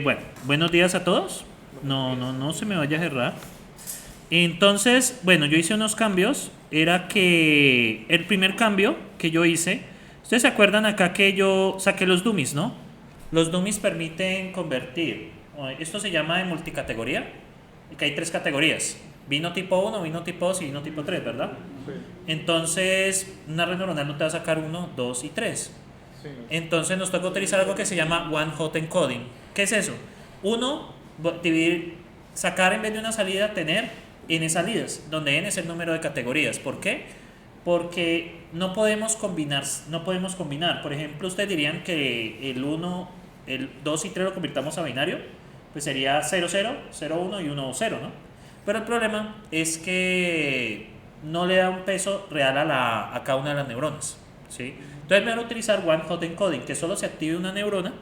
Bueno, buenos días a todos. No se me vaya a cerrar. Entonces, bueno, yo hice unos cambios. Era que el primer cambio que yo hice, ustedes se acuerdan acá que yo saqué los dummies, ¿no? Los dummies permiten convertir. Esto se llama de multicategoría, y que hay tres categorías: vino tipo 1, vino tipo 2 y vino tipo 3, ¿verdad? Sí. Entonces, una red neuronal no te va a sacar 1, 2 y 3. Sí. Entonces nos toca utilizar algo que se llama one hot encoding. ¿Qué es eso? Uno, dividir, sacar en vez de una salida, tener n salidas, donde n es el número de categorías. ¿Por qué? Porque no podemos combinar. Por ejemplo, ustedes dirían que el 1, el 2 y 3 lo convirtamos a binario, pues sería 0, 0, 0, 1 y 1, 0, ¿no? Pero el problema es que no le da un peso real a cada una de las neuronas, ¿sí? Entonces me van a utilizar one hot encoding, que solo se active una neurona,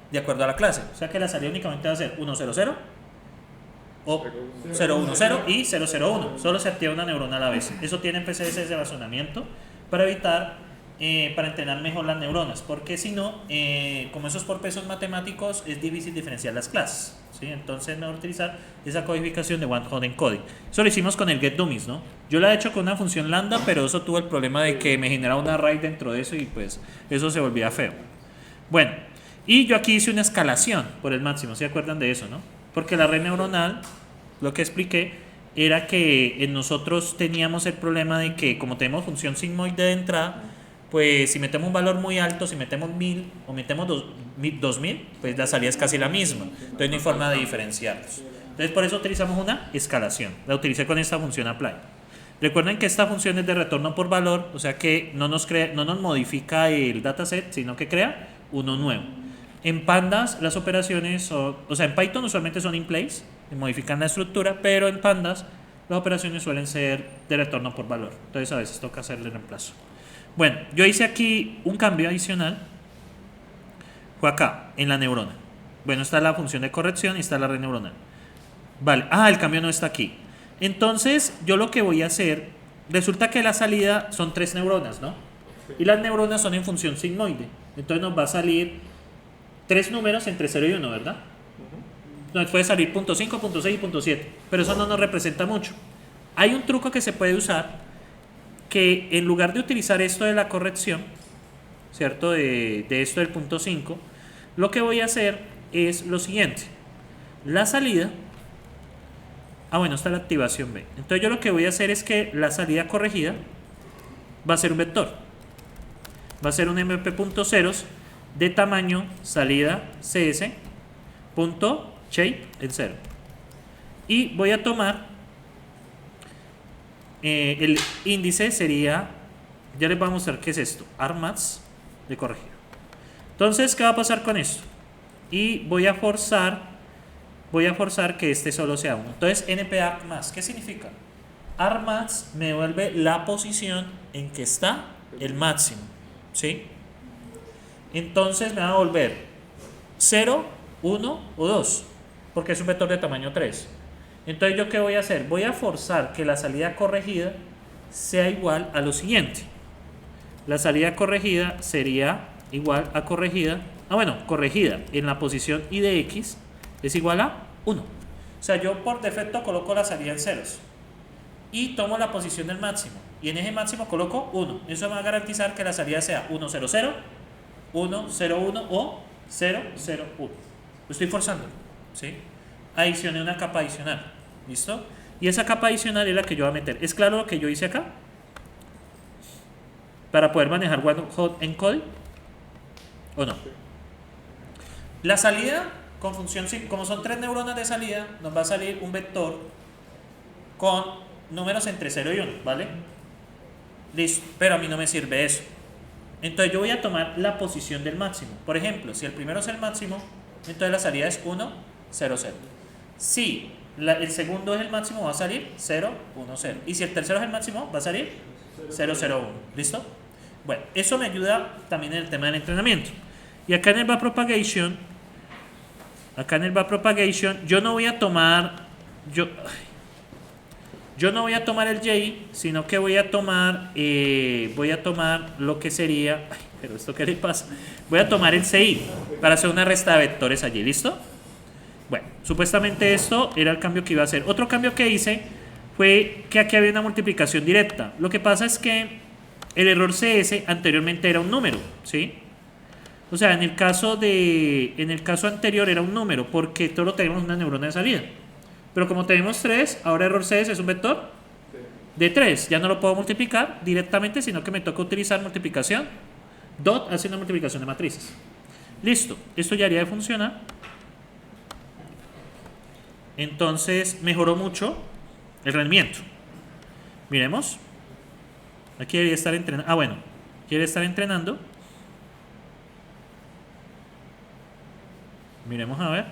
de acuerdo a la clase. O sea que la salida únicamente va a ser 1, 0, 0 o 0, 1, 0 y 0, 0, 1. Solo se activa una neurona a la vez. Eso tiene PCS de razonamiento para evitar, para entrenar mejor las neuronas, porque si no, como eso es por pesos matemáticos, es difícil diferenciar las clases, ¿sí? Entonces es mejor utilizar esa codificación de one hot encoding. Eso lo hicimos con el getDummies, ¿no? Yo lo he hecho con una función lambda, pero eso tuvo el problema de que me generaba un array dentro de eso y pues eso se volvía feo. Bueno, y yo aquí hice una escalación por el máximo, ¿se acuerdan de eso, no? Porque la red neuronal, lo que expliqué, era que en nosotros teníamos el problema de que como tenemos función sigmoide de entrada, pues si metemos un valor muy alto, si metemos 1000 o metemos 2000, pues la salida es casi la misma. Entonces no hay forma de diferenciarlos. Entonces por eso utilizamos una escalación. La utilicé con esta función apply. Recuerden que esta función es de retorno por valor, o sea que no nos modifica el dataset, sino que crea uno nuevo. En Pandas las operaciones son, o sea, en Python usualmente son in place, modifican la estructura, pero en Pandas las operaciones suelen ser de retorno por valor. Entonces a veces toca hacerle reemplazo. Bueno, yo hice aquí un cambio adicional. Fue acá, en la neurona. Bueno, está la función de corrección y está la red neuronal. Vale, el cambio no está aquí. Entonces, yo lo que voy a hacer, resulta que la salida son 3 neuronas, ¿no? Y las neuronas son en función sigmoide. Entonces nos va a salir 3 números entre 0 y 1, ¿verdad? Nos puede salir .5, .6 y .7, pero eso no nos representa mucho. Hay un truco que se puede usar, que en lugar de utilizar esto de la corrección, ¿cierto? De esto del .5, lo que voy a hacer es lo siguiente. La salida, bueno, está la activación B. Entonces yo lo que voy a hacer es que la salida corregida va a ser un vector. Va a ser un mp.ceros de tamaño salida cs punto shape en 0. Y voy a tomar el índice sería, ya les voy a mostrar qué es esto, armads de corregir. Entonces, ¿qué va a pasar con esto? Y voy a forzar que este solo sea 1. Entonces, np más, ¿qué significa? Armads me devuelve la posición en que está el máximo, ¿sí? Entonces me va a volver 0, 1 o 2, porque es un vector de tamaño 3. Entonces, ¿yo qué voy a hacer? Voy a forzar que la salida corregida sea igual a lo siguiente. La salida corregida sería igual a corregida. Corregida en la posición i de x es igual a 1. O sea, yo por defecto coloco la salida en ceros y tomo la posición del máximo. Y en ese máximo coloco 1. Eso me va a garantizar que la salida sea 1, 0, 0, 1, 0, 1 o 0, 0, 1. Lo estoy forzando, ¿sí? Adicioné una capa adicional. ¿Listo? Y esa capa adicional es la que yo voy a meter. ¿Es claro lo que yo hice acá? Para poder manejar one hot encoding, ¿o no? La salida con función, como son 3 neuronas de salida, nos va a salir un vector con números entre 0 y 1, ¿vale? Listo, pero a mí no me sirve eso. Entonces yo voy a tomar la posición del máximo. Por ejemplo, si el primero es el máximo, entonces la salida es 1, 0, 0. Si el segundo es el máximo, va a salir 0, 1, 0. Y si el tercero es el máximo, va a salir 0, 0, 1. ¿Listo? Bueno, eso me ayuda también en el tema del entrenamiento. Y acá en el backpropagation, yo no voy a tomar el J, sino que voy a tomar lo que sería, pero esto qué le pasa, voy a tomar el CI. para hacer una resta de vectores allí, ¿listo? Bueno, supuestamente esto era el cambio que iba a hacer. Otro cambio que hice fue que aquí había una multiplicación directa. Lo que pasa es que el error CS anteriormente era un número, ¿sí? O sea, en el caso anterior era un número, porque solo tenemos una neurona de salida. Pero como tenemos 3, ahora error CS es un vector de 3. Ya no lo puedo multiplicar directamente, sino que me toca utilizar multiplicación. Dot hace una multiplicación de matrices. Listo, esto ya haría de funcionar. Entonces mejoró mucho el rendimiento. Miremos. Aquí debería estar entrenando. Ah, bueno, quiere estar entrenando. Miremos a ver.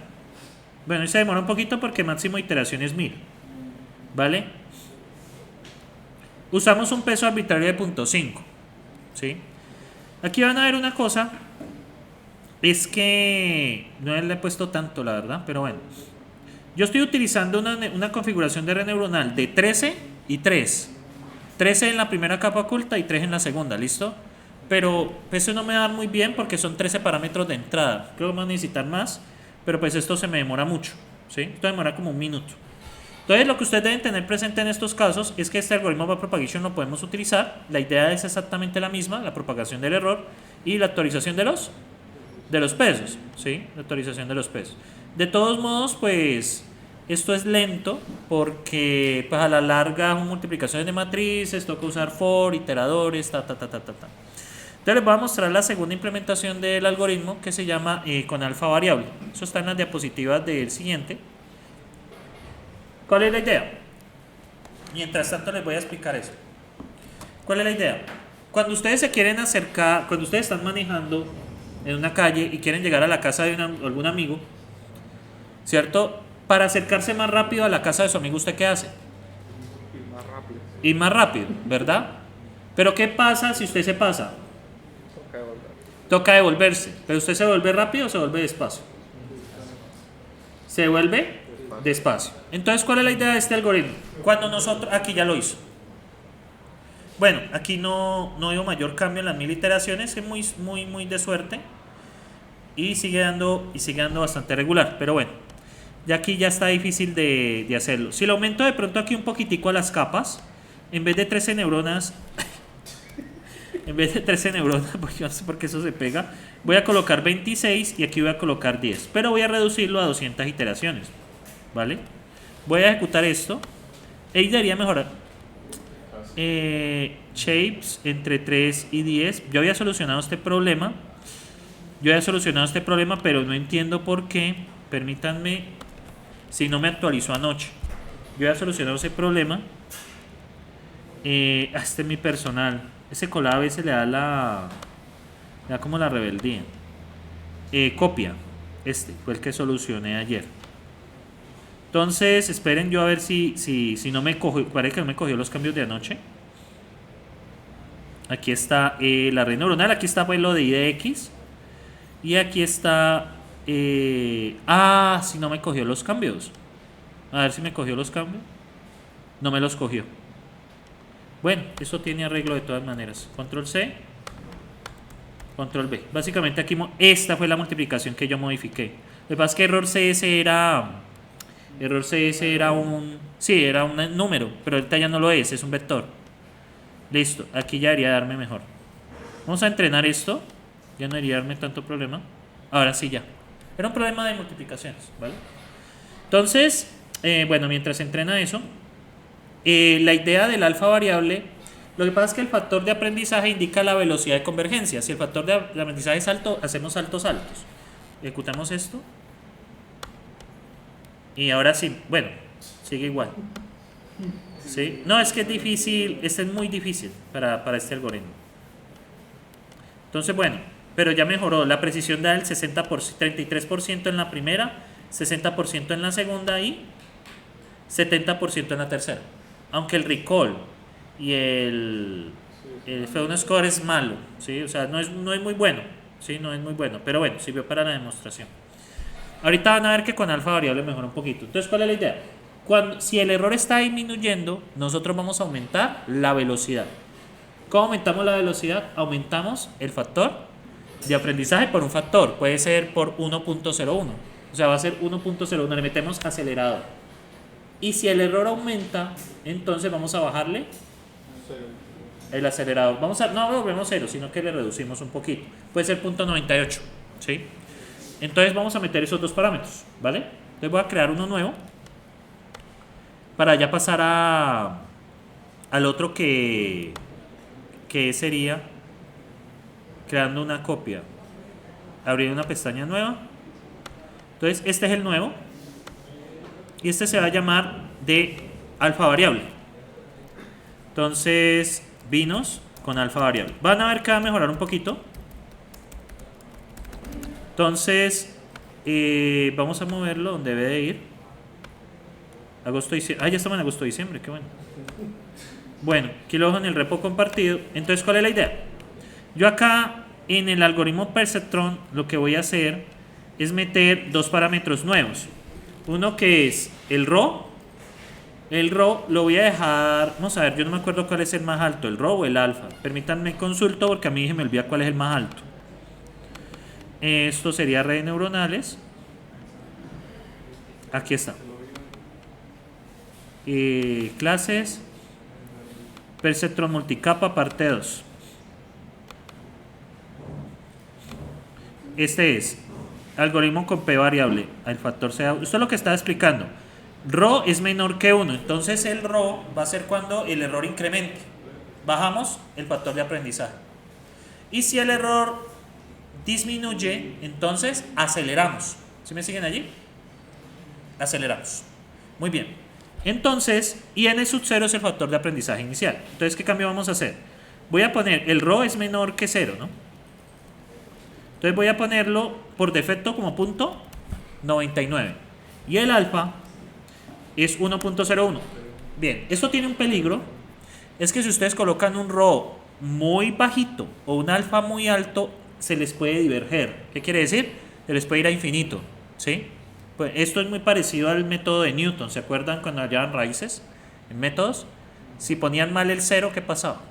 Bueno, y se demora un poquito porque máximo de iteración es 1000. ¿Vale? Usamos un peso arbitrario de 0.5. ¿Sí? Aquí van a ver una cosa. Es que no le he puesto tanto, la verdad, pero bueno. Yo estoy utilizando una configuración de red neuronal de 13 y 3. 13 en la primera capa oculta y 3 en la segunda, ¿listo? Pero eso no me va a dar muy bien porque son 13 parámetros de entrada. Creo que vamos a necesitar más, pero pues esto se me demora mucho, ¿sí? Esto demora como un minuto. Entonces lo que ustedes deben tener presente en estos casos es que este algoritmo backpropagation lo podemos utilizar. La idea es exactamente la misma, la propagación del error y la actualización de los pesos, ¿sí? La actualización de los pesos. De todos modos, pues esto es lento porque pues, a la larga son multiplicaciones de matrices, toca usar for, iteradores, Entonces les voy a mostrar la segunda implementación del algoritmo que se llama con alfa variable. Eso está en las diapositivas del siguiente. ¿Cuál es la idea? Mientras tanto les voy a explicar eso. ¿Cuál es la idea? Cuando ustedes se quieren acercar, cuando ustedes están manejando en una calle y quieren llegar a la casa de algún amigo, ¿cierto? Para acercarse más rápido a la casa de su amigo, ¿usted qué hace? Ir más rápido. Ir más rápido, ¿verdad? Pero ¿qué pasa si usted se pasa? Toca devolver. Toca devolverse. ¿Pero usted se devuelve rápido o se devuelve despacio? Se devuelve despacio. Entonces, ¿cuál es la idea de este algoritmo? Cuando nosotros, aquí ya lo hizo. Bueno, aquí no veo mayor cambio en las 1000 iteraciones, es muy de suerte. Y sigue dando bastante regular, pero bueno, ya aquí ya está difícil de hacerlo. Si lo aumento de pronto aquí un poquitico a las capas, en vez de 13 neuronas, porque no sé por qué eso se pega, voy a colocar 26 y aquí voy a colocar 10, pero voy a reducirlo a 200 iteraciones, ¿vale? Voy a ejecutar esto, y debería mejorar. Shapes entre 3 y 10, yo había solucionado este problema. Pero no entiendo por qué. Permítanme, si no me actualizó anoche. Yo ya solucionado ese problema. Este es mi personal. Ese colado a veces le da como la rebeldía. Copia. Este fue el que solucioné ayer. Entonces, esperen yo a ver si no me cogió. Parece que no me cogió los cambios de anoche. Aquí está la red neuronal. Aquí está pues lo de IDX. Y aquí está... si no me cogió los cambios. A ver si me cogió los cambios. No me los cogió. Bueno, eso tiene arreglo de todas maneras. Control C. Control B. Básicamente aquí esta fue la multiplicación que yo modifiqué. Lo que pasa es que error CS era un... Sí, era un número. Pero ahorita ya no lo es un vector. Listo, aquí ya debería darme mejor. Vamos a entrenar esto. Ya no debería darme tanto problema. Ahora sí ya. Era un problema de multiplicaciones, ¿vale? Entonces, bueno, mientras se entrena eso, la idea del alfa variable, lo que pasa es que el factor de aprendizaje indica la velocidad de convergencia. Si el factor de aprendizaje es alto, hacemos saltos altos. Ejecutamos esto. Y ahora sí, bueno, sigue igual. ¿Sí? No, es que es difícil, este es muy difícil para este algoritmo. Entonces, bueno, pero ya mejoró. La precisión da el 33% en la primera, 60% en la segunda y 70% en la tercera. Aunque el recall y el Fedon Score es malo, ¿sí? O sea, no es muy bueno, ¿sí? No es muy bueno, pero bueno, sirvió para la demostración. Ahorita van a ver que con alfa variable mejora un poquito. Entonces, ¿cuál es la idea? Si el error está disminuyendo, nosotros vamos a aumentar la velocidad. ¿Cómo aumentamos la velocidad? Aumentamos el factor de aprendizaje por un factor. Puede ser por 1.01. O sea, va a ser 1.01. Le metemos acelerador. Y si el error aumenta, entonces vamos a bajarle el acelerador. No lo volvemos cero, sino que le reducimos un poquito. Puede ser 0.98. ¿Sí? Entonces vamos a meter esos dos parámetros. ¿Vale? Entonces voy a crear uno nuevo para ya pasar al otro que sería creando una copia. Abrir una pestaña nueva. Entonces este es el nuevo. Y este se va a llamar de alfa variable. Entonces, vinos con alfa variable. Van a ver que va a mejorar un poquito. Entonces, vamos a moverlo donde debe de ir. Agosto, diciembre. Ah, ya estamos en agosto, diciembre, qué bueno. Bueno, aquí lo dejo en el repo compartido. Entonces, ¿cuál es la idea? Yo acá en el algoritmo Perceptron lo que voy a hacer es meter dos parámetros nuevos. Uno que es el RAW. El RAW lo voy a dejar, vamos a ver, yo no me acuerdo cuál es el más alto, el RAW o el alfa. Permítanme consulto porque a mí se me olvida cuál es el más alto. Esto sería redes neuronales. Aquí está. Clases. Perceptron multicapa parte 2. Este es algoritmo con P variable. El factor sea. Esto es lo que estaba explicando. RAW es menor que 1. Entonces el RAW va a ser cuando el error incremente. Bajamos el factor de aprendizaje. Y si el error disminuye, entonces aceleramos. ¿Sí me siguen allí? Aceleramos. Muy bien. Entonces, n sub 0 es el factor de aprendizaje inicial. Entonces, ¿qué cambio vamos a hacer? Voy a poner el RAW es menor que 0, ¿no? Entonces voy a ponerlo por defecto como punto 99. Y el alfa es 1.01. Bien, esto tiene un peligro. Es que si ustedes colocan un RAW muy bajito o un alfa muy alto, se les puede diverger. ¿Qué quiere decir? Se les puede ir a infinito. ¿Sí? Pues esto es muy parecido al método de Newton. ¿Se acuerdan cuando hallaban raíces en métodos? Si ponían mal el 0, ¿qué pasaba?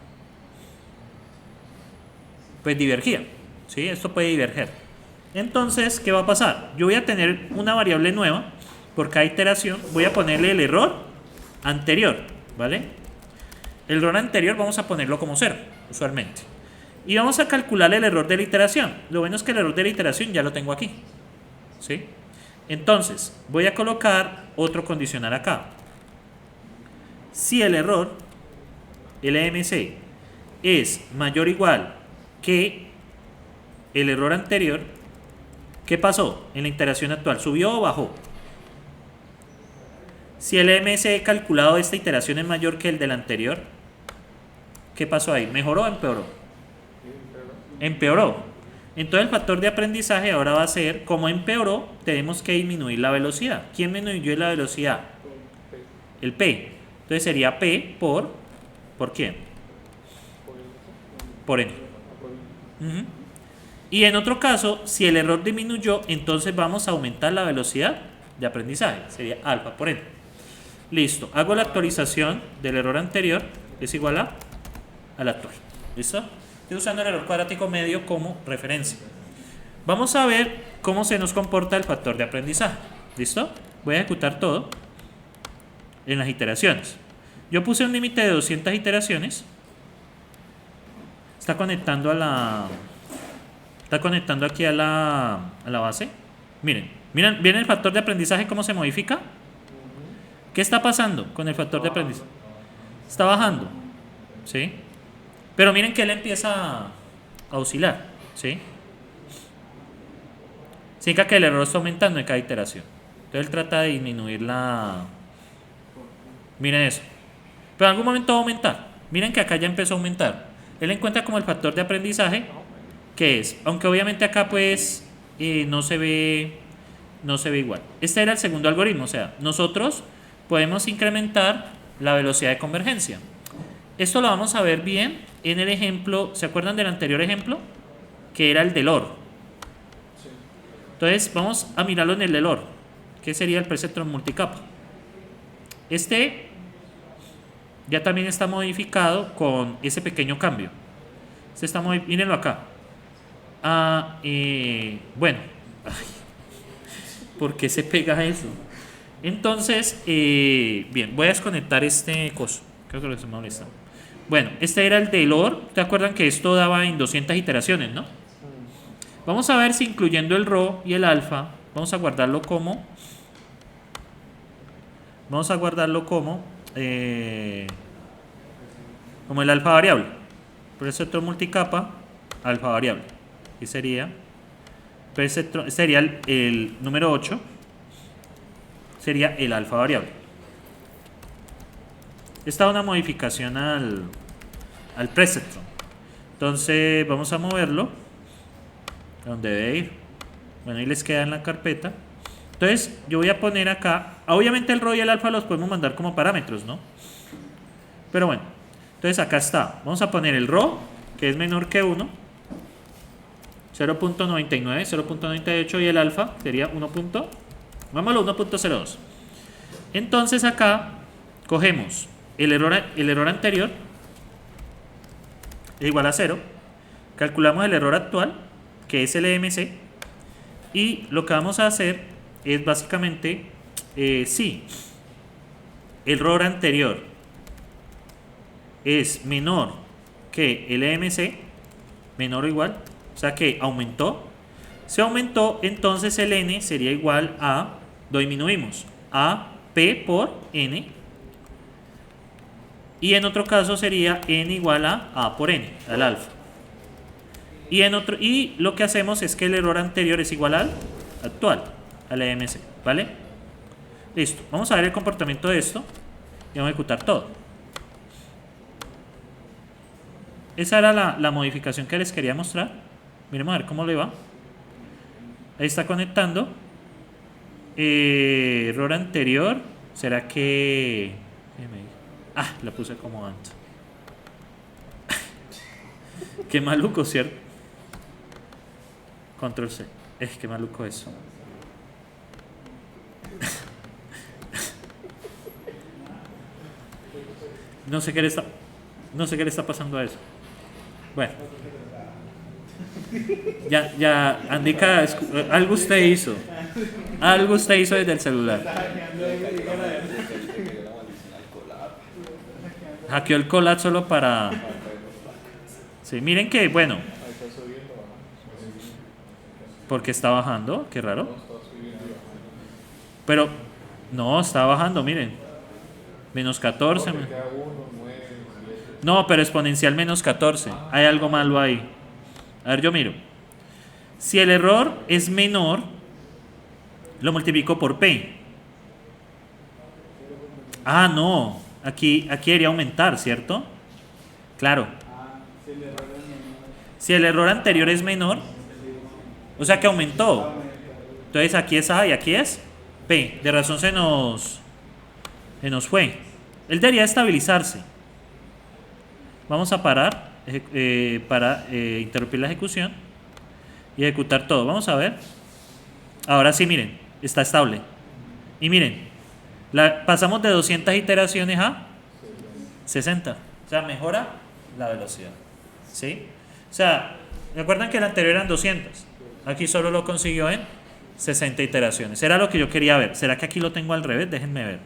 Pues divergía. ¿Sí? Esto puede diverger. Entonces, ¿qué va a pasar? Yo voy a tener una variable nueva. Por cada iteración voy a ponerle el error anterior. ¿Vale? El error anterior vamos a ponerlo como 0, usualmente. Y vamos a calcular el error de la iteración. Lo bueno es que el error de la iteración ya lo tengo aquí. ¿Sí? Entonces, voy a colocar otro condicional acá. Si el error, LMC, es mayor o igual que el error anterior, ¿qué pasó en la iteración actual? ¿Subió o bajó? Si el LMC calculado de esta iteración es mayor que el del anterior, ¿qué pasó ahí? ¿Mejoró o empeoró? Empeoró. Entonces el factor de aprendizaje ahora va a ser, como empeoró, tenemos que disminuir la velocidad. ¿Quién disminuyó la velocidad? El P. Entonces sería P ¿por quién? Por N. Y en otro caso, si el error disminuyó, entonces vamos a aumentar la velocidad de aprendizaje. Sería alfa por N. Listo. Hago la actualización del error anterior, que es igual al actual. ¿Listo? Estoy usando el error cuadrático medio como referencia. Vamos a ver cómo se nos comporta el factor de aprendizaje. ¿Listo? Voy a ejecutar todo en las iteraciones. Yo puse un límite de 200 iteraciones. Está conectando aquí a la base. Miren, ¿viene el factor de aprendizaje cómo se modifica? ¿Qué está pasando con el factor de aprendizaje? Está bajando. ¿Sí? Pero miren que él empieza a oscilar. ¿Sí? Significa que el error está aumentando en cada iteración. Entonces él trata de disminuir la... Miren eso. Pero en algún momento va a aumentar. Miren que acá ya empezó a aumentar. Él encuentra como el factor de aprendizaje, que es, aunque obviamente acá pues no se ve igual. Este era el segundo algoritmo, o sea, nosotros podemos incrementar la velocidad de convergencia. Esto lo vamos a ver bien en el ejemplo, ¿se acuerdan del anterior ejemplo? Que era el del OR. Entonces vamos a mirarlo en el del OR, que sería el perceptron multicapa. Este ya también está modificado con ese pequeño cambio. Mírenlo acá. a... bueno, ay, ¿por qué se pega eso? Entonces, bien, voy a desconectar este coso. Creo que lo que se me molesta. Bueno, este era el del OR. ¿Te acuerdan que esto daba en 200 iteraciones, no? Vamos a ver si incluyendo el RO y el alfa, vamos a guardarlo como... Vamos a guardarlo como el alfa variable. Preceptor multicapa, alfa variable. Y sería... sería el número 8. Sería el alfa variable. Esta es una modificación al preceptor. Entonces vamos a moverlo a donde debe ir. Bueno, ahí les queda en la carpeta. Entonces yo voy a poner acá, obviamente el RO y el alfa los podemos mandar como parámetros, ¿no? Pero bueno, entonces acá está. Vamos a poner el RO, que es menor que 1, 0.99, 0.98, y el alfa sería 1. Vámonos 1.02. Entonces acá cogemos el error anterior, es igual a 0. Calculamos el error actual, que es el EMC. Y lo que vamos a hacer es básicamente, si el error anterior es menor que el EMC, menor o igual, o sea que aumentó, se aumentó, entonces el N sería igual a, lo disminuimos, a P por N, y en otro caso sería N igual a por N, al alfa. Y lo que hacemos es que el error anterior es igual al actual, al EMC, ¿vale? Listo, vamos a ver el comportamiento de esto y vamos a ejecutar todo. Esa era la modificación que les quería mostrar. Miremos a ver cómo le va. Ahí está conectando. Error anterior. ¿Será que...? La puse como antes. Qué maluco, ¿cierto? Control C. Qué maluco eso. No sé qué le está pasando a eso. Bueno. Ya, Andika, algo usted hizo. Algo usted hizo desde el celular. Hackeó el Colab solo para... Sí, miren que, bueno. Porque está bajando, qué raro. Pero, no, está bajando, miren. Menos 14. No, pero exponencial menos 14. Hay algo malo ahí. A ver, yo miro. Si el error es menor, lo multiplico por P. Ah, no. Aquí debería aumentar, ¿cierto? Claro. Si el error anterior es menor, o sea que aumentó. Entonces aquí es A y aquí es P. De razón se nos fue. Él debería estabilizarse. Vamos a parar para interrumpir la ejecución y ejecutar todo. Vamos a ver. Ahora sí, miren, está estable. Y miren, pasamos de 200 iteraciones a 60. O sea, mejora la velocidad. ¿Sí? O sea, recuerdan que el anterior eran 200. Aquí solo lo consiguió en 60 iteraciones. Era lo que yo quería ver. ¿Será que aquí lo tengo al revés? Déjenme ver.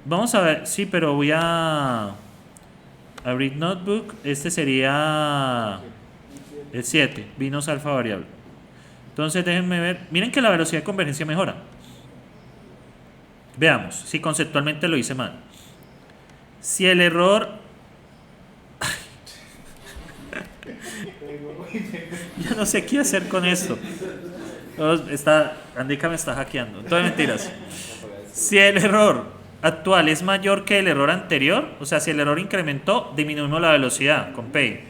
Vamos a ver. Sí, pero voy a abrir Notebook. Este sería el 7. Binos alfa variable. Entonces déjenme ver. Miren que la velocidad de convergencia mejora. Veamos si conceptualmente lo hice mal. Si el error... Yo no sé qué hacer con esto. Andika me está hackeando. Todo mentiras. Si el error actual es mayor que el error anterior, o sea, si el error incrementó, disminuimos la velocidad con P.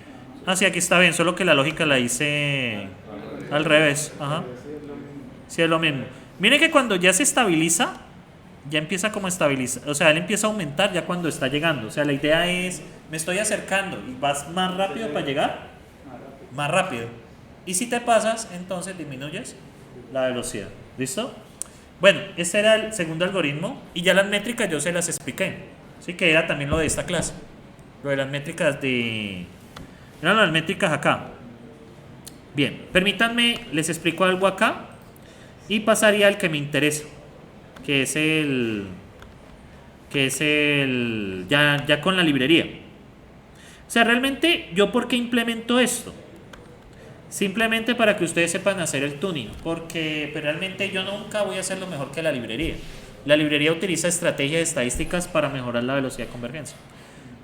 Sí, aquí está bien, solo que la lógica la hice al revés. Ajá. Sí, es lo mismo. Miren que cuando ya se estabiliza, ya empieza como a estabilizar, o sea, él empieza a aumentar ya cuando está llegando. O sea, la idea es, me estoy acercando y vas más rápido para llegar, más rápido. Y si te pasas, entonces disminuyes la velocidad. ¿Listo? Bueno, este era el segundo algoritmo y ya las métricas yo se las expliqué. ¿Sí? Que era también lo de esta clase. Lo de las métricas de Eran las métricas acá. Bien, permítanme, les explico algo acá y pasaría al que me interesa, que es ya con la librería. O sea, realmente, ¿yo por qué implemento esto? Simplemente para que ustedes sepan hacer el tuning, porque realmente yo nunca voy a hacerlo mejor que la librería. La librería utiliza estrategias estadísticas para mejorar la velocidad de convergencia.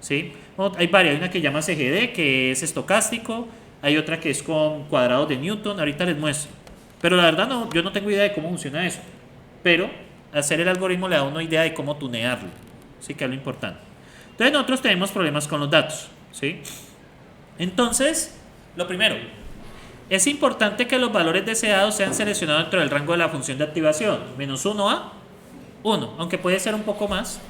¿Sí? Hay varias, hay una que llama CGD, que es estocástico, hay otra que es con cuadrados de Newton, ahorita les muestro. Pero la verdad no, yo no tengo idea de cómo funciona eso. Pero hacer el algoritmo le da a uno idea de cómo tunearlo. ¿Sí? Que es lo importante. Entonces nosotros tenemos problemas con los datos. ¿Sí? Entonces, lo primero, es importante que los valores deseados sean seleccionados dentro del rango de la función de activación, -1 a 1, aunque puede ser un poco más.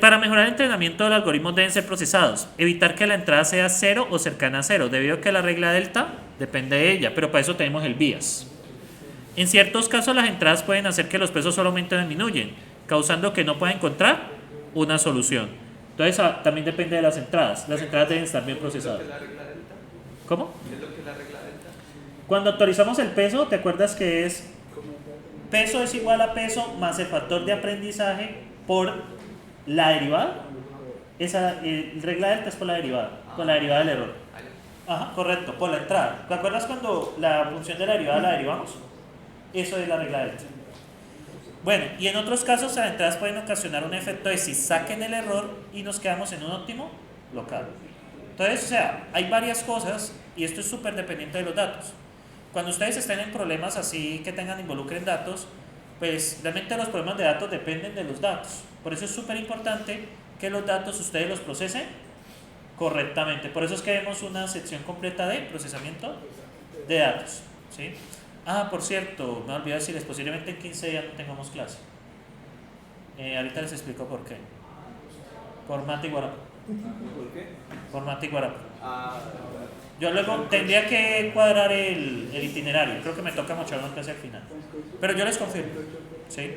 Para mejorar el entrenamiento del algoritmo deben ser procesados. Evitar que la entrada sea 0 o cercana a 0, debido a que la regla delta depende de ella, pero para eso tenemos el bias. En ciertos casos las entradas pueden hacer que los pesos solo aumenten o disminuyen, causando que no pueda encontrar una solución. Entonces también depende de las entradas. Las entradas deben estar bien procesadas. ¿Cómo? Cuando actualizamos el peso, ¿te acuerdas que es peso es igual a peso más el factor de aprendizaje por la derivada? Esa regla delta es por la derivada del error. Ajá, correcto, por la entrada. ¿Te acuerdas cuando la función de la derivada la derivamos? Eso es la regla delta. Bueno, y en otros casos las entradas pueden ocasionar un efecto de si saquen el error y nos quedamos en un óptimo local. Entonces, o sea, hay varias cosas y esto es súper dependiente de los datos. Cuando ustedes estén en problemas así que involucren datos, pues realmente los problemas de datos dependen de los datos. Por eso es súper importante que los datos ustedes los procesen correctamente. Por eso es que vemos una sección completa de procesamiento de datos. ¿Sí? Ah, por cierto, me olvidé decirles, posiblemente en 15 días no tengamos clase. Ahorita les explico por qué. Por Mati Guarapo. ¿Por qué? Por Mati Guarapo. Yo luego tendría que cuadrar el itinerario. Creo que me toca mochar una clase al final. Pero yo les confirmo. ¿Sí?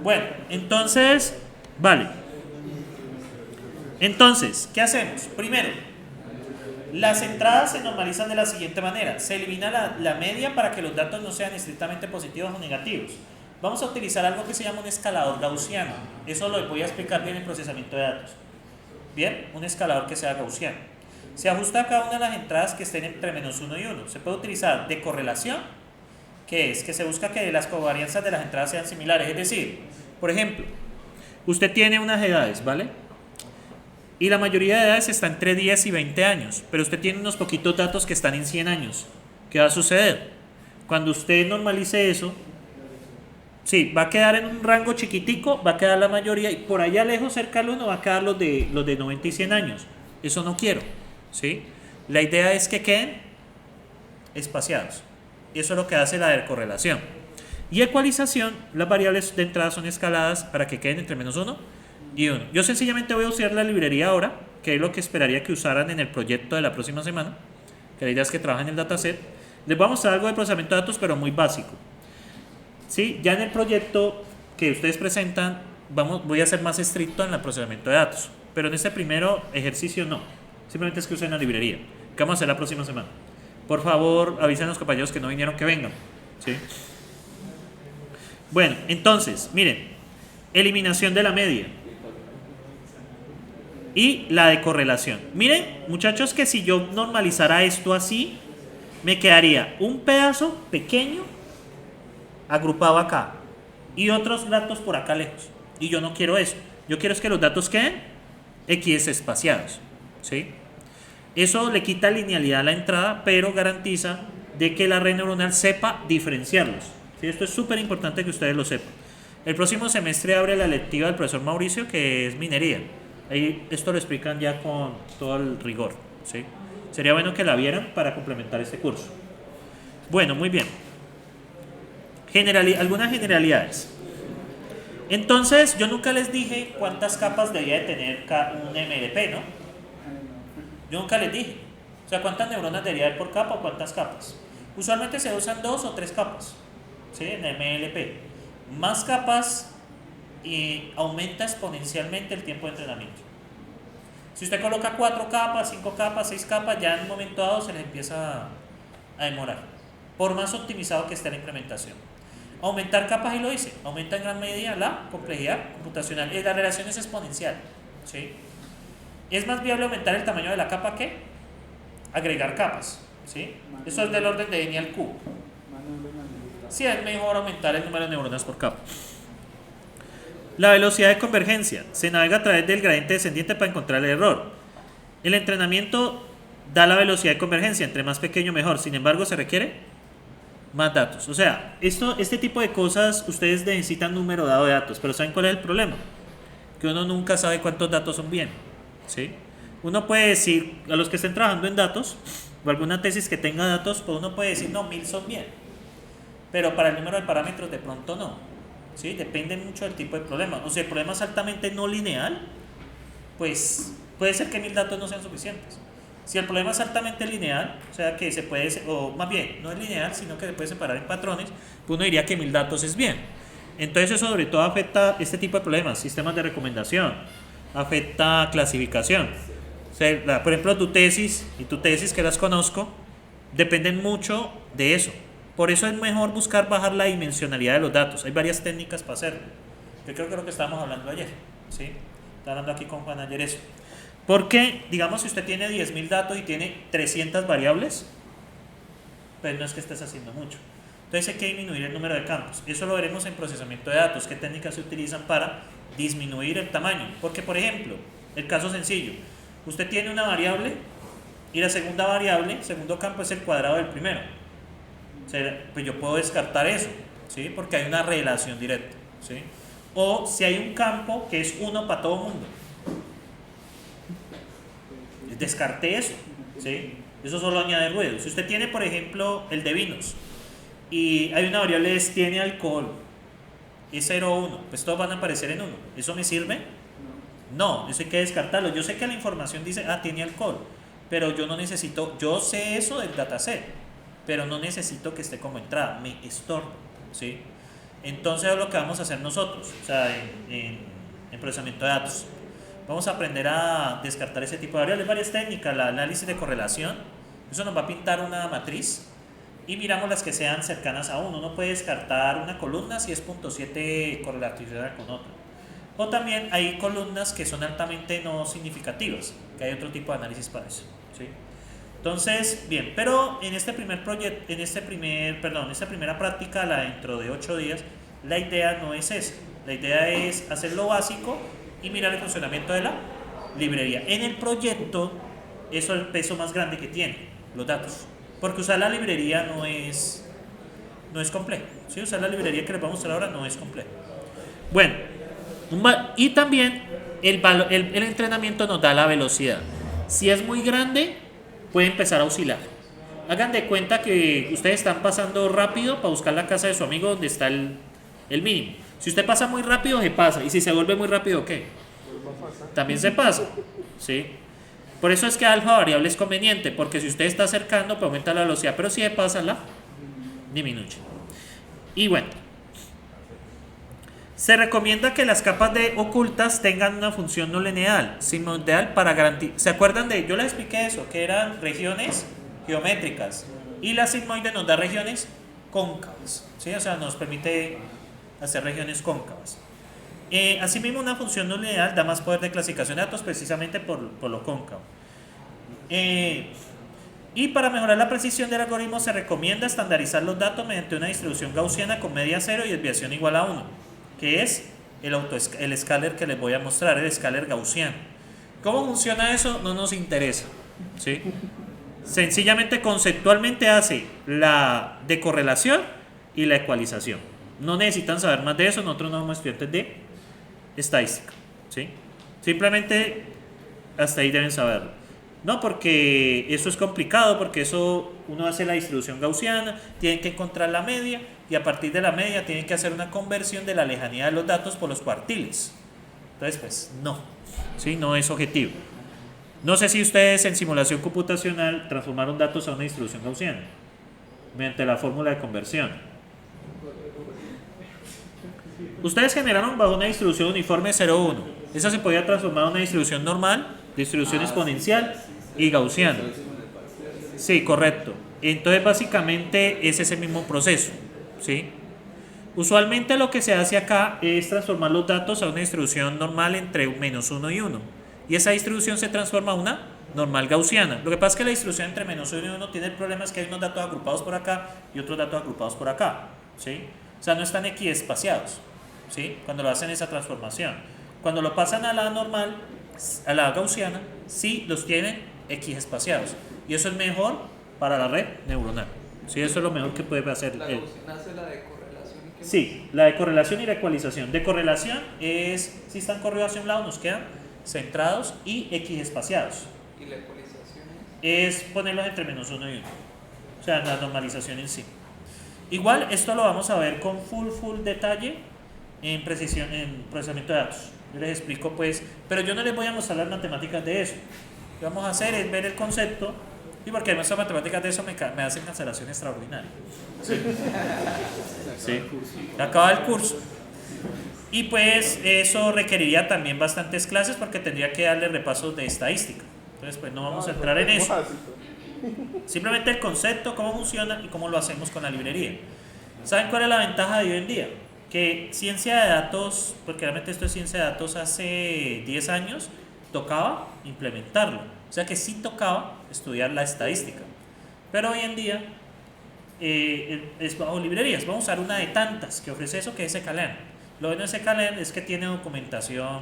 Bueno, entonces, vale. Entonces, ¿qué hacemos? Primero, las entradas se normalizan de la siguiente manera. Se elimina la media para que los datos no sean estrictamente positivos o negativos. Vamos a utilizar algo que se llama un escalador gaussiano. Eso lo voy a explicar bien en procesamiento de datos. Bien, un escalador que sea gaussiano. Se ajusta a cada una de las entradas que estén entre -1 y 1. Se puede utilizar de correlación, que es que se busca que las covarianzas de las entradas sean similares. Es decir, por ejemplo, usted tiene unas edades, ¿vale? Y la mayoría de edades está entre 10 y 20 años, pero usted tiene unos poquitos datos que están en 100 años. ¿Qué va a suceder? Cuando usted normalice eso, sí, va a quedar en un rango chiquitico, va a quedar la mayoría, y por allá lejos, cerca al 1, va a quedar los de 90 y 100 años. Eso no quiero. ¿Sí? La idea es que queden espaciados. Y eso es lo que hace la correlación. Y ecualización, las variables de entrada son escaladas para que queden entre -1 y 1. Yo sencillamente voy a usar la librería ahora, que es lo que esperaría que usaran en el proyecto de la próxima semana, que la idea es que trabajen en el dataset. Les voy a mostrar algo de procesamiento de datos, pero muy básico. ¿Sí? Ya en el proyecto que ustedes presentan, voy a ser más estricto en el procesamiento de datos. Pero en este primero ejercicio no. Simplemente es que usen la librería. ¿Qué vamos a hacer la próxima semana? Por favor, avisen a los compañeros que no vinieron que vengan. ¿Sí? Bueno, entonces, miren. Eliminación de la media. Y la de correlación. Miren, muchachos, que si yo normalizara esto así, me quedaría un pedazo pequeño agrupado acá y otros datos por acá lejos. Y yo no quiero eso. Yo quiero es que los datos queden equiespaciados. ¿Sí? Eso le quita linealidad a la entrada, pero garantiza de que la red neuronal sepa diferenciarlos. ¿Sí? Esto es súper importante que ustedes lo sepan. El próximo semestre abre la electiva del profesor Mauricio, que es minería. Ahí esto lo explican ya con todo el rigor. ¿Sí? Sería bueno que la vieran para complementar este curso. Bueno, muy bien. Algunas generalidades. Entonces, yo nunca les dije cuántas capas debía de tener un MLP, ¿no? Yo nunca les dije. O sea, cuántas neuronas debería haber por capa o cuántas capas. Usualmente se usan 2 o 3 capas, ¿sí? En MLP. Más capas y aumenta exponencialmente el tiempo de entrenamiento. Si usted coloca 4 capas, 5 capas, 6 capas, ya en un momento dado se les empieza a demorar, por más optimizado que esté la implementación. Aumentar capas, y lo hice, aumenta en gran medida la complejidad computacional y la relación es exponencial, ¿sí? Es más viable aumentar el tamaño de la capa que agregar capas, ¿sí? Eso es del orden de n al cubo. Sí, es mejor aumentar el número de neuronas por capa. La velocidad de convergencia. Se navega a través del gradiente descendiente para encontrar el error. El entrenamiento da la velocidad de convergencia, entre más pequeño mejor. Sin embargo, se requiere más datos. O sea, este tipo de cosas, ustedes necesitan número dado de datos, pero ¿saben cuál es el problema? Que uno nunca sabe cuántos datos son bien, ¿sí? Uno puede decir, a los que estén trabajando en datos, o alguna tesis que tenga datos, pues uno puede decir, no, 1000 son bien, pero para el número de parámetros de pronto no, ¿sí? Depende mucho del tipo de problema. O sea, el problema es altamente no lineal, pues puede ser que 1000 datos no sean suficientes. Si el problema es altamente lineal, o sea que se puede, o más bien, no es lineal, sino que se puede separar en patrones, pues uno diría que 1000 datos es bien. Entonces eso sobre todo afecta este tipo de problemas, sistemas de recomendación, afecta clasificación. O sea, por ejemplo, tu tesis y tu tesis, que las conozco, dependen mucho de eso. Por eso es mejor buscar bajar la dimensionalidad de los datos. Hay varias técnicas para hacerlo. Yo creo que es lo que estábamos hablando ayer, ¿sí? Estaba hablando aquí con Juan ayer eso. Porque, digamos, si usted tiene 10.000 datos y tiene 300 variables, pues no es que estés haciendo mucho. Entonces hay que disminuir el número de campos. Eso lo veremos en procesamiento de datos. ¿Qué técnicas se utilizan para disminuir el tamaño? Porque, por ejemplo, el caso sencillo. Usted tiene una variable y la segunda variable, el segundo campo es el cuadrado del primero. O sea, pues yo puedo descartar eso, ¿sí? Porque hay una relación directa, ¿sí? O si hay un campo que es 1 para todo el mundo. Descarté eso, ¿sí? Eso solo añade ruido. Si usted tiene, por ejemplo, el de vinos y hay una variable es tiene alcohol, es 0 o 1, pues todos van a aparecer en 1. ¿Eso me sirve? No, eso hay que descartarlo. Yo sé que la información dice, tiene alcohol, pero yo no necesito, yo sé eso del dataset, pero no necesito que esté como entrada, me estorba, ¿sí? Entonces es lo que vamos a hacer nosotros, o sea, en procesamiento de datos. Vamos a aprender a descartar ese tipo de variables, varias técnicas, el análisis de correlación. Eso nos va a pintar una matriz y miramos las que sean cercanas a 1. Uno puede descartar una columna si es 0.7 correlacional con otra. O también hay columnas que son altamente no significativas, que hay otro tipo de análisis para eso, ¿sí? Entonces, bien, pero en este primer proyecto, esta primera práctica, la dentro de 8 días, la idea no es esa. La idea es hacer lo básico y mirar el funcionamiento de la librería. En el proyecto, eso es el peso más grande que tiene, los datos. Porque usar la librería no es complejo, ¿sí? Usar la librería que les vamos a mostrar ahora no es complejo. Bueno, y también el entrenamiento nos da la velocidad. Si es muy grande, puede empezar a oscilar. Hagan de cuenta que ustedes están pasando rápido para buscar la casa de su amigo donde está el mínimo. Si usted pasa muy rápido, se pasa. Y si se vuelve muy rápido, ¿qué? También se pasa, ¿sí? Por eso es que alfa variable es conveniente, porque si usted está acercando, pues aumenta la velocidad, pero si se pasa, la disminuye. Y bueno, se recomienda que las capas de ocultas tengan una función no lineal, sigmoidal para garantizar. ¿Se acuerdan de? Yo les expliqué eso, que eran regiones geométricas y la sigmoide nos da regiones cóncavas, ¿sí? O sea, nos permite hacer regiones cóncavas. Asimismo, una función no lineal da más poder de clasificación de datos precisamente por lo cóncavo. Y para mejorar la precisión del algoritmo se recomienda estandarizar los datos mediante una distribución gaussiana con media 0 y desviación igual a 1, que es el escaler que les voy a mostrar, el escaler gaussiano. ¿Cómo funciona eso? No nos interesa, ¿sí? Sencillamente conceptualmente hace la decorrelación y la ecualización. No necesitan saber más de eso, nosotros no somos estudiantes de estadística, ¿sí? Simplemente hasta ahí deben saberlo. No, porque eso es complicado, porque eso uno hace la distribución gaussiana, tienen que encontrar la media y a partir de la media tienen que hacer una conversión de la lejanía de los datos por los cuartiles. Entonces, pues no, ¿sí? No es objetivo. No sé si ustedes en simulación computacional transformaron datos a una distribución gaussiana mediante la fórmula de conversión. Ustedes generaron bajo una distribución uniforme 0,1. Esa se podía transformar a una distribución normal Distribución exponencial y gaussiana. Sí, correcto. Entonces básicamente es ese mismo proceso, ¿sí? Usualmente lo que se hace acá es transformar los datos a una distribución normal entre -1 y 1. Y esa distribución se transforma a una normal gaussiana. Lo que pasa es que la distribución entre -1 y 1 tiene el problema es que hay unos datos agrupados por acá y otros datos agrupados por acá, ¿sí? O sea, no están equiespaciados, ¿sí? Cuando lo hacen esa transformación. Cuando lo pasan a la normal, a la gaussiana, sí los tienen equiespaciados. Y eso es mejor para la red neuronal. Sí, eso es lo mejor que puede hacer. La gaussiana hace la de correlación y qué más. Sí, la de correlación y la ecualización. De correlación es, si están corridos hacia un lado, nos quedan centrados y equiespaciados. Y la ecualización Es ponerlos entre -1 y 1. O sea, la normalización en sí. Igual, esto lo vamos a ver con full detalle en precisión, en procesamiento de datos. Yo les explico pues, pero yo no les voy a mostrar las matemáticas de eso. Lo que vamos a hacer es ver el concepto, y porque además las matemáticas de eso me hacen cancelación extraordinaria. Sí. Sí. Acaba el curso. Y pues eso requeriría también bastantes clases porque tendría que darle repasos de estadística. Entonces pues no vamos a entrar en eso. Simplemente el concepto, cómo funciona y cómo lo hacemos con la librería. ¿Saben cuál es la ventaja de hoy en día? Que ciencia de datos, porque realmente esto es ciencia de datos, hace 10 años tocaba implementarlo. O sea que sí tocaba estudiar la estadística. Pero hoy en día es bajo librerías. Vamos a usar una de tantas que ofrece eso, que es scikit-learn. Lo bueno de scikit-learn es que tiene documentación.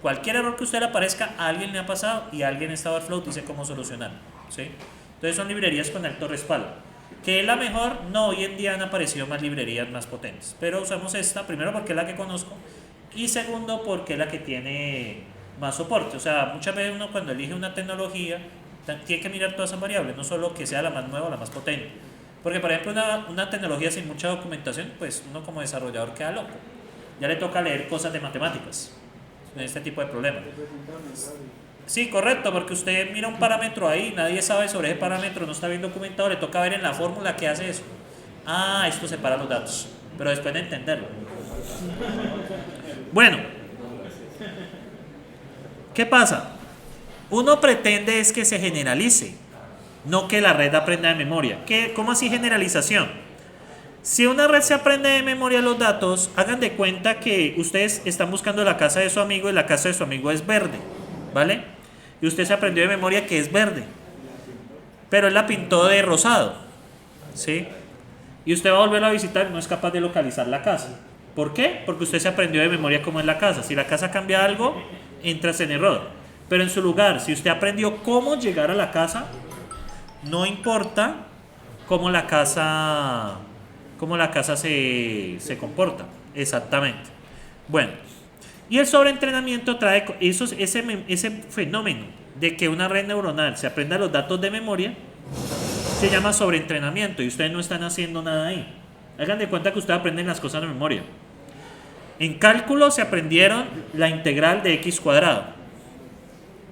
Cualquier error que a usted le aparezca, a alguien le ha pasado y alguien en Stabarflow dice cómo solucionarlo, ¿sí? Entonces son librerías con alto respaldo. ¿Que es la mejor? No, hoy en día han aparecido más librerías más potentes. Pero usamos esta, primero porque es la que conozco y segundo porque es la que tiene más soporte. O sea, muchas veces uno cuando elige una tecnología tiene que mirar todas esas variables, no solo que sea la más nueva o la más potente. Porque por ejemplo una tecnología sin mucha documentación, pues uno como desarrollador queda loco. Ya le toca leer cosas de matemáticas en este tipo de problemas. Sí, correcto, porque usted mira un parámetro ahí, nadie sabe sobre ese parámetro, no está bien documentado, le toca ver en la fórmula qué hace eso. Ah, esto separa los datos, pero después de entenderlo. Bueno, ¿qué pasa? Uno pretende es que se generalice, no que la red aprenda de memoria. ¿Cómo así generalización? Si una red se aprende de memoria los datos, hagan de cuenta que ustedes están buscando la casa de su amigo y la casa de su amigo es verde, ¿vale? Y usted se aprendió de memoria que es verde, pero él la pintó de rosado, ¿sí? Y usted va a volverlo a visitar y no es capaz de localizar la casa. ¿Por qué? Porque usted se aprendió de memoria cómo es la casa. Si la casa cambia algo, entras en error. Pero en su lugar, si usted aprendió cómo llegar a la casa, no importa cómo la casa se comporta. Exactamente. Bueno, y el sobreentrenamiento trae ese fenómeno de que una red neuronal se aprenda los datos de memoria, se llama sobreentrenamiento y ustedes no están haciendo nada ahí. Hagan de cuenta que ustedes aprenden las cosas de memoria. En cálculo se aprendieron la integral de x cuadrado,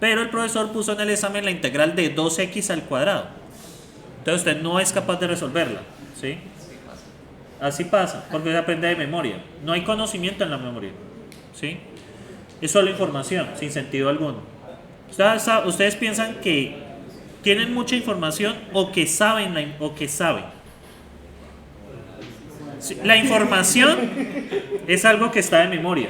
pero el profesor puso en el examen la integral de 2x al cuadrado. Entonces usted no es capaz de resolverla, ¿sí? Así pasa, porque se aprende de memoria. No hay conocimiento en la memoria, ¿sí? Es solo información, sin sentido alguno. Ustedes piensan que tienen mucha información o que saben. La información es algo que está en memoria.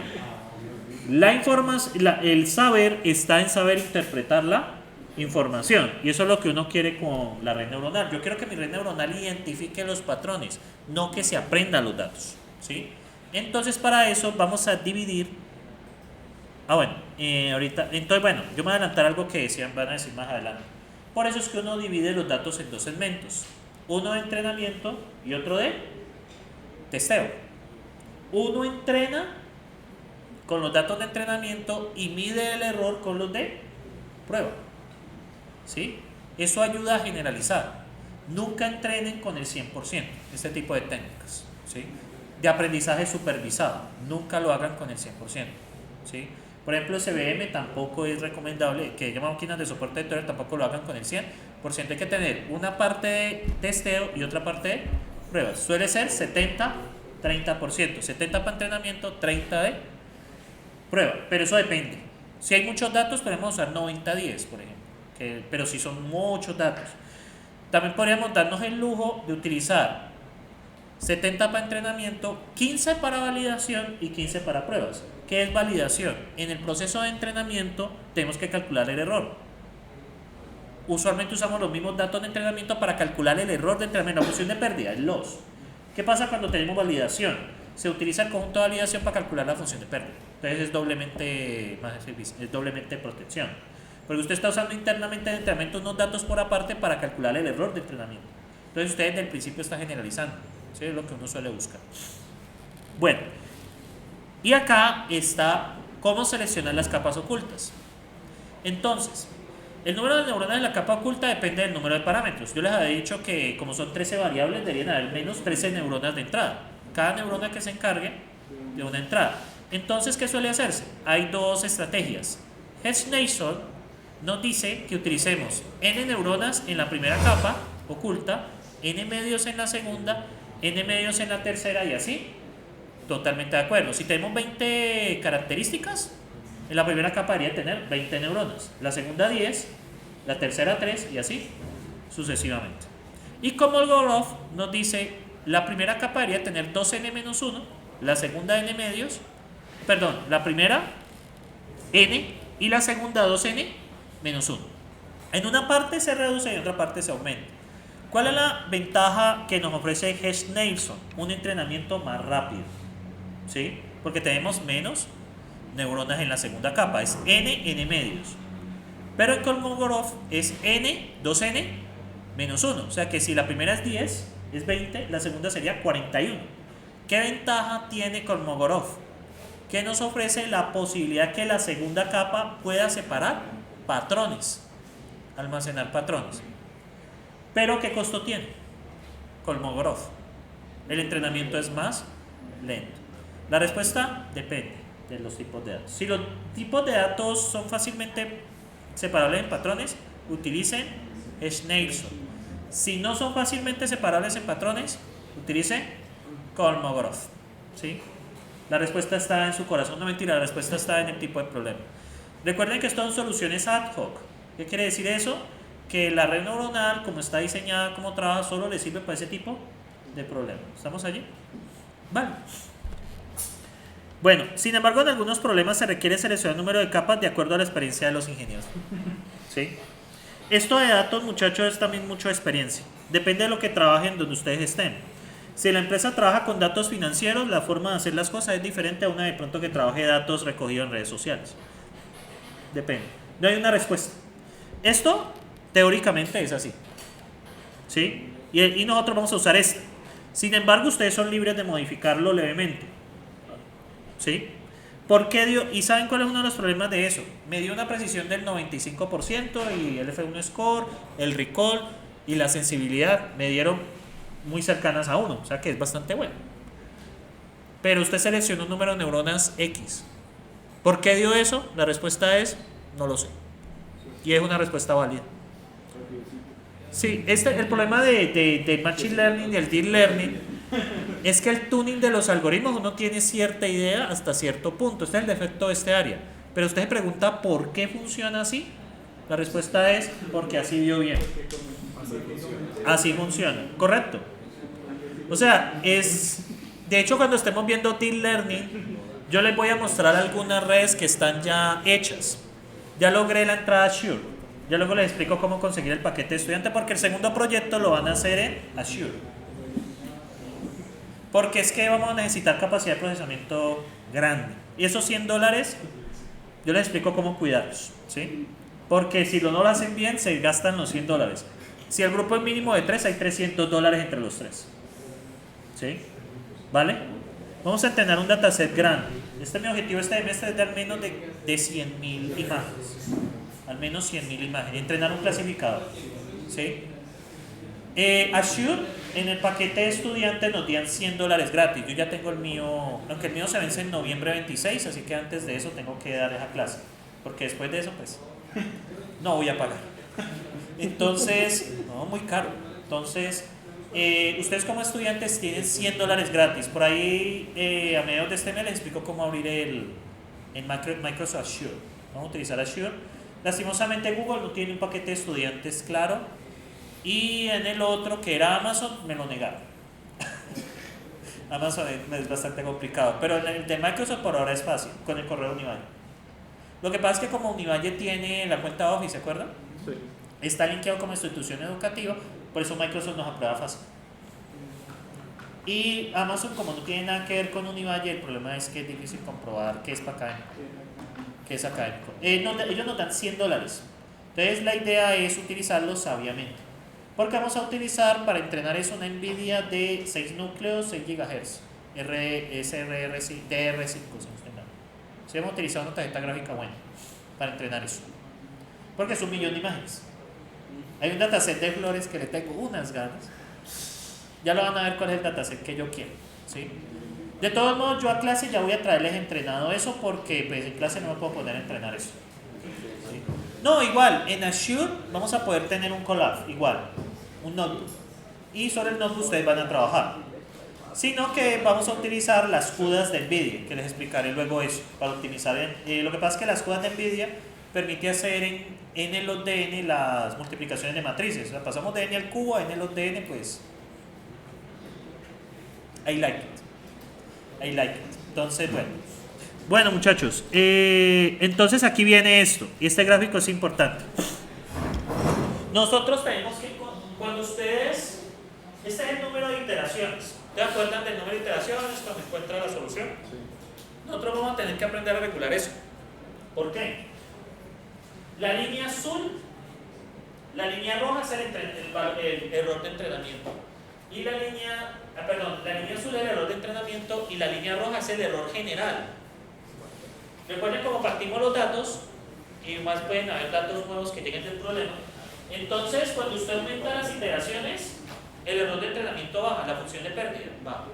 El saber está en saber interpretar la información. Y eso es lo que uno quiere con la red neuronal. Yo quiero que mi red neuronal identifique los patrones, no que se aprenda los datos, ¿sí? Entonces para eso vamos a dividir. Ahorita, entonces bueno, yo me voy a adelantar algo que van a decir más adelante. Por eso es que uno divide los datos en dos segmentos. Uno de entrenamiento y otro de testeo. Uno entrena con los datos de entrenamiento y mide el error con los de prueba, ¿sí? Eso ayuda a generalizar. Nunca entrenen con el 100%, este tipo de técnicas, ¿sí? De aprendizaje supervisado, nunca lo hagan con el 100%, ¿sí? Por ejemplo, SVM tampoco es recomendable, que llama máquinas de soporte de Turing, tampoco lo hagan con el 100%, hay que tener una parte de testeo y otra parte de pruebas. Suele ser 70-30%, 70 para entrenamiento, 30 de prueba, pero eso depende. Si hay muchos datos, podemos usar 90-10, por ejemplo, pero si son muchos datos. También podríamos darnos el lujo de utilizar 70 para entrenamiento, 15 para validación y 15 para pruebas. ¿Qué es validación? En el proceso de entrenamiento tenemos que calcular el error. Usualmente usamos los mismos datos de entrenamiento para calcular el error de entrenamiento, la función de pérdida, el loss. ¿Qué pasa cuando tenemos validación? Se utiliza el conjunto de validación para calcular la función de pérdida. Entonces es doblemente protección. Porque usted está usando internamente en entrenamiento unos datos por aparte para calcular el error de entrenamiento. Entonces usted desde el principio está generalizando. ¿Sí? Es lo que uno suele buscar. Bueno, y acá está cómo seleccionar las capas ocultas. Entonces, el número de neuronas en la capa oculta depende del número de parámetros. Yo les había dicho que como son 13 variables, deberían haber menos 13 neuronas de entrada. Cada neurona que se encargue de una entrada. Entonces, ¿qué suele hacerse? Hay dos estrategias. Hess-Nason nos dice que utilicemos n neuronas en la primera capa oculta, n medios en la segunda, n medios en la tercera y así. Totalmente de acuerdo. Si tenemos 20 características, en la primera capa debería tener 20 neuronas, la segunda 10, la tercera 3 y así sucesivamente. Y Kolmogorov nos dice, la primera capa debería tener 2n-1, la segunda n medios, perdón, la primera n y la segunda 2n-1. En una parte se reduce y en otra parte se aumenta. ¿Cuál es la ventaja que nos ofrece Hess-Nason? Un entrenamiento más rápido, ¿sí? Porque tenemos menos neuronas en la segunda capa, es n medios. Pero en Kolmogorov es n, 2n-1. O sea que si la primera es 10, es 20, la segunda sería 41. ¿Qué ventaja tiene Kolmogorov? Que nos ofrece la posibilidad que la segunda capa pueda separar patrones, almacenar patrones. Pero ¿qué costo tiene Kolmogorov? El entrenamiento es más lento. La respuesta depende de los tipos de datos. Si los tipos de datos son fácilmente separables en patrones, utilicen Hess-Nason. Si no son fácilmente separables en patrones, utilicen Kolmogorov. ¿Sí? La respuesta está en su corazón, no mentira, la respuesta está en el tipo de problema. Recuerden que esto son soluciones ad hoc. ¿Qué quiere decir eso? Que la red neuronal, como está diseñada, como trabaja, solo le sirve para ese tipo de problema. ¿Estamos allí? Vale. Bueno, sin embargo, en algunos problemas se requiere seleccionar el número de capas de acuerdo a la experiencia de los ingenieros. ¿Sí? Esto de datos, muchachos, es también mucha experiencia. Depende de lo que trabajen donde ustedes estén. Si la empresa trabaja con datos financieros, la forma de hacer las cosas es diferente a una de pronto que trabaje datos recogidos en redes sociales. Depende. No hay una respuesta. Esto, teóricamente, es así. ¿Sí? Y nosotros vamos a usar esto. Sin embargo, ustedes son libres de modificarlo levemente. ¿Sí? ¿Por qué dio? ¿Y saben cuál es uno de los problemas de eso? Me dio una precisión del 95% y el F1 score, el recall y la sensibilidad me dieron muy cercanas a 1, o sea que es bastante bueno. Pero usted seleccionó un número de neuronas X. ¿Por qué dio eso? La respuesta es, no lo sé. Y es una respuesta válida. Sí, el problema de Machine Learning y el Deep Learning es que el tuning de los algoritmos uno tiene cierta idea hasta cierto punto. Este es el defecto de este área. Pero usted se pregunta ¿por qué funciona así? La respuesta es porque así vio bien. Así funciona, correcto. O sea, de hecho cuando estemos viendo Deep Learning, yo les voy a mostrar algunas redes que están ya hechas. Ya logré la entrada a Azure. Ya luego les explico cómo conseguir el paquete de estudiante porque el segundo proyecto lo van a hacer en Azure. Porque es que vamos a necesitar capacidad de procesamiento grande. Y esos $100, yo les explico cómo cuidarlos, ¿sí? Porque si no lo hacen bien, se gastan los $100. Si el grupo es mínimo de 3, hay $300 entre los 3. ¿Sí? ¿Vale? Vamos a entrenar un dataset grande. Mi objetivo este semestre es de al menos de 100.000 imágenes. Al menos 100.000 imágenes. Entrenar un clasificador. ¿Sí? Azure, en el paquete de estudiante nos dan $100 gratis. Yo ya tengo el mío, aunque el mío se vence en noviembre 26, así que antes de eso tengo que dar esa clase. Porque después de eso, pues, no voy a pagar. Entonces, no, muy caro. Entonces, ustedes como estudiantes tienen $100 gratis. Por ahí, a mediados de este mes les explico cómo abrir el Microsoft Azure. Vamos a utilizar Azure. Lastimosamente Google no tiene un paquete de estudiantes claro. Y en el otro, que era Amazon, me lo negaron. Amazon es bastante complicado. Pero en el de Microsoft por ahora es fácil, con el correo Univalle. Lo que pasa es que como Univalle tiene la cuenta Office, ¿se acuerdan? Sí. Está linkeado como institución educativa, por eso Microsoft nos aprueba fácil. Y Amazon, como no tiene nada que ver con Univalle, el problema es que es difícil comprobar que es para académico, que es académico. Ellos nos dan $100. Entonces la idea es utilizarlo sabiamente. Porque vamos a utilizar para entrenar eso una NVIDIA de 6 núcleos, 6 GHz, DR5, si no estoy mal. Si hemos utilizado una tarjeta gráfica buena para entrenar eso. Porque es 1.000.000 de imágenes. Hay un dataset de flores que le tengo unas ganas. Ya lo van a ver cuál es el dataset que yo quiero, ¿sí? De todos modos, yo a clase ya voy a traerles entrenado eso porque pues, en clase no me puedo poner a entrenar eso. ¿Sí? No, igual, en Azure vamos a poder tener un collab, igual, un notebook. Y sobre el notebook ustedes van a trabajar. Sino que vamos a utilizar las CUDAs de NVIDIA, que les explicaré luego eso, para optimizar. Lo que pasa es que las CUDAs de NVIDIA permite hacer en n log de n las multiplicaciones de matrices. O sea, pasamos de n al cubo a n log de n, pues I like it. Entonces, bueno muchachos, entonces aquí viene esto, y este gráfico es importante. Nosotros tenemos que, cuando ustedes, este es el número de iteraciones, ¿te acuerdan del número de iteraciones cuando encuentra la solución? Sí. Nosotros vamos a tener que aprender a regular eso. ¿Por qué? La línea azul, la línea roja es el error de entrenamiento. Y la línea azul es el error de entrenamiento y la línea roja es el error general. Recuerden cómo partimos los datos y más pueden haber datos nuevos que lleguen del problema. Entonces, cuando usted aumenta las iteraciones, el error de entrenamiento baja, la función de pérdida baja.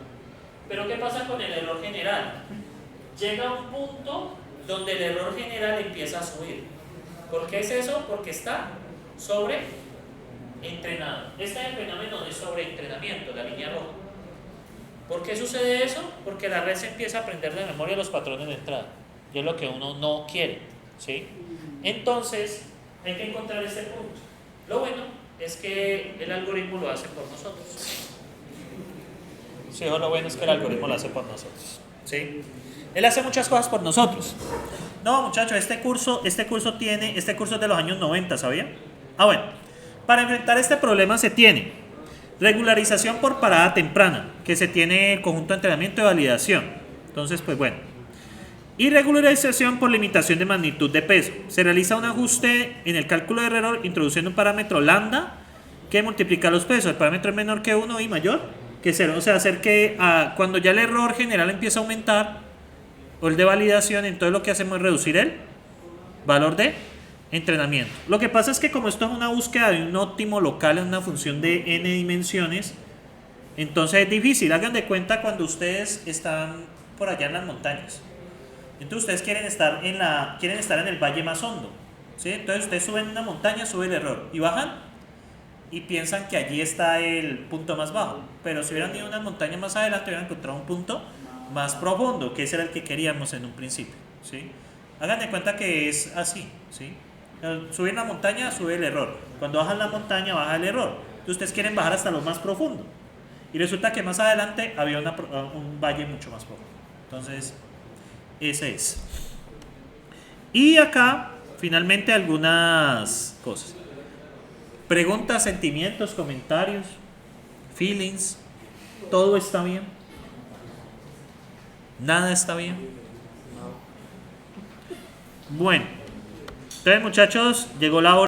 Pero ¿qué pasa con el error general? Llega a un punto donde el error general empieza a subir. ¿Por qué es eso? Porque está sobreentrenado. Este es el fenómeno de sobreentrenamiento, la línea roja. ¿Por qué sucede eso? Porque la red se empieza a aprender de memoria los patrones de entrada. Y es lo que uno no quiere, ¿sí? Entonces, hay que encontrar ese punto. Lo bueno es que el algoritmo lo hace por nosotros. Sí, lo bueno es que el algoritmo lo hace por nosotros, ¿sí? Él hace muchas cosas por nosotros. No, muchachos, este curso es de los años 90, ¿sabía? Bueno, para enfrentar este problema se tiene regularización por parada temprana, que se tiene el conjunto de entrenamiento y validación. Entonces, pues bueno. Y regularización por limitación de magnitud de peso. Se realiza un ajuste en el cálculo de error introduciendo un parámetro lambda que multiplica los pesos. El parámetro es menor que 1 y mayor que 0. O sea, hacer que cuando ya el error general empieza a aumentar, o el de validación, entonces lo que hacemos es reducir el valor de entrenamiento. Lo que pasa es que como esto es una búsqueda de un óptimo local en una función de n dimensiones, entonces es difícil. Hagan de cuenta cuando ustedes están por allá en las montañas. Entonces ustedes quieren estar en el valle más hondo, ¿sí? Entonces ustedes suben una montaña, sube el error y bajan y piensan que allí está el punto más bajo. Pero si hubieran ido a una montaña más adelante, hubieran encontrado un punto más profundo, que ese era el que queríamos en un principio, ¿sí? Hagan de cuenta que es así, ¿sí? Subir la montaña, sube el error. Cuando bajan la montaña, baja el error. Entonces ustedes quieren bajar hasta lo más profundo. Y resulta que más adelante había un valle mucho más profundo. Entonces, ese es. Y acá, finalmente, algunas cosas. Preguntas, sentimientos, comentarios, feelings. ¿Todo está bien? ¿Nada está bien? Bueno, entonces muchachos, llegó la hora.